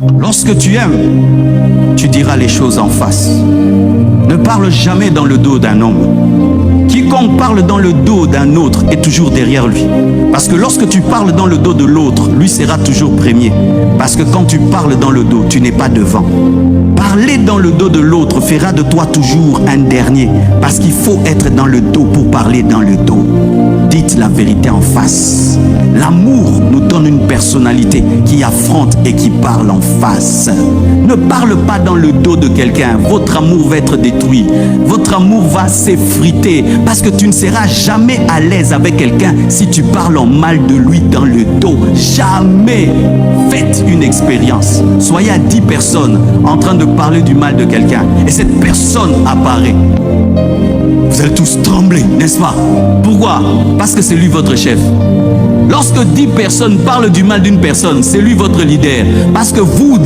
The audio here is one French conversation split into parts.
Lorsque tu aimes, tu diras les choses en face. Ne parle jamais dans le dos d'un homme. Quiconque parle dans le dos d'un autre est toujours derrière lui. Parce que lorsque tu parles dans le dos de l'autre, lui sera toujours premier. Parce que quand tu parles dans le dos, tu n'es pas devant. Parler dans le dos de l'autre fera de toi toujours un dernier. Parce qu'il faut être dans le dos pour parler dans le dos. Dites la vérité en face. L'amour nous donne une personnalité qui affronte et qui parle en face. Ne parle pas dans le dos de quelqu'un. Votre amour va être détruit. Votre amour va s'effriter. Parce que tu ne seras jamais à l'aise avec quelqu'un si tu parles en mal de lui dans le dos. Jamais. Faites une expérience. Soyez à 10 personnes en train de parler du mal de quelqu'un. Et cette personne apparaît. Vous allez tous trembler, n'est-ce pas? Pourquoi? Parce que c'est lui votre chef. Lorsque 10 personnes parlent du mal d'une personne, c'est lui votre leader. Parce que vous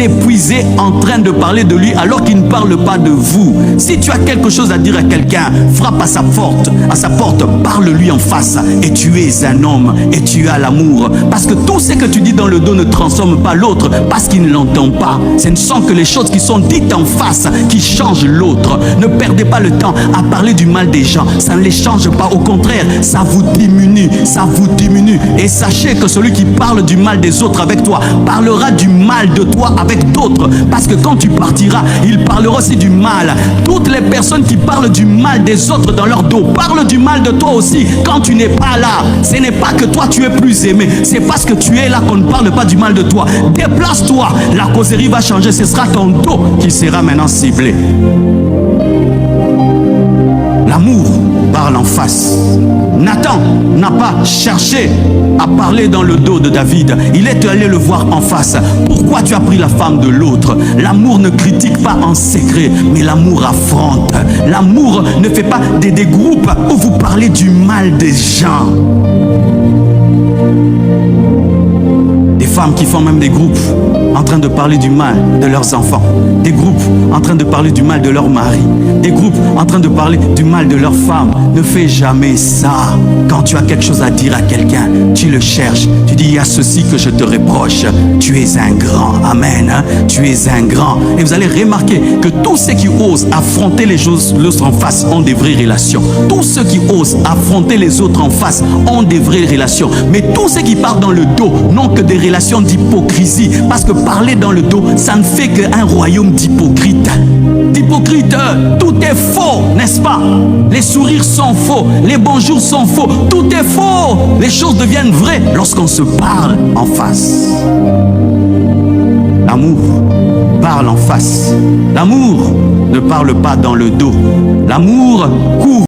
épuisez en train de parler de lui alors qu'il ne parle pas de vous. Si tu as quelque chose à dire à quelqu'un, frappe à sa porte, parle-lui en face. Et tu es un homme et tu as l'amour. Parce que tout ce que tu dis dans le dos ne transforme pas l'autre parce qu'il ne l'entend pas. Ce ne sont que les choses qui sont dites en face qui changent l'autre. Ne perdez pas le temps à parler du mal des gens. Ça ne les change pas. Au contraire, ça vous diminue. Ça vous diminue. Et sachez que celui qui parle du mal des autres avec toi parlera du mal de toi avec d'autres. Parce que quand tu partiras, il parlera aussi du mal. Toutes les personnes qui parlent du mal des autres dans leur dos parlent du mal de toi aussi. Quand tu n'es pas là, ce n'est pas que toi tu es plus aimé. C'est parce que tu es là qu'on ne parle pas du mal de toi. Déplace-toi. La causerie va changer. Ce sera ton dos qui sera maintenant ciblé. L'amour parle en face. Nathan n'a pas cherché à parler dans le dos de David. Il est allé le voir en face. Pourquoi tu as pris la femme de l'autre? L'amour ne critique pas en secret, mais l'amour affronte. L'amour ne fait pas des groupes où vous parlez du mal des gens. Des femmes qui font même des groupes en train de parler du mal de leurs enfants. Des groupes en train de parler du mal de leur mari. Des groupes en train de parler du mal de leur femme. Ne fais jamais ça. Quand tu as quelque chose à dire à quelqu'un, tu le cherches. Tu dis, il y a ceci que je te reproche. Tu es un grand. Amen. Hein? Tu es un grand. Et vous allez remarquer que tous ceux qui osent affronter les choses en face ont des vraies relations. Tous ceux qui osent affronter les autres en face ont des vraies relations. Mais tous ceux qui parlent dans le dos n'ont que des relations d'hypocrisie. Parce que parler dans le dos, ça ne fait qu'un royaume d'hypocrites. D'hypocrites, tout est faux, n'est-ce pas? Les sourires sont faux, les bonjours sont faux, tout est faux. Les choses deviennent vraies lorsqu'on se parle en face. L'amour parle en face. L'amour ne parle pas dans le dos. L'amour couvre.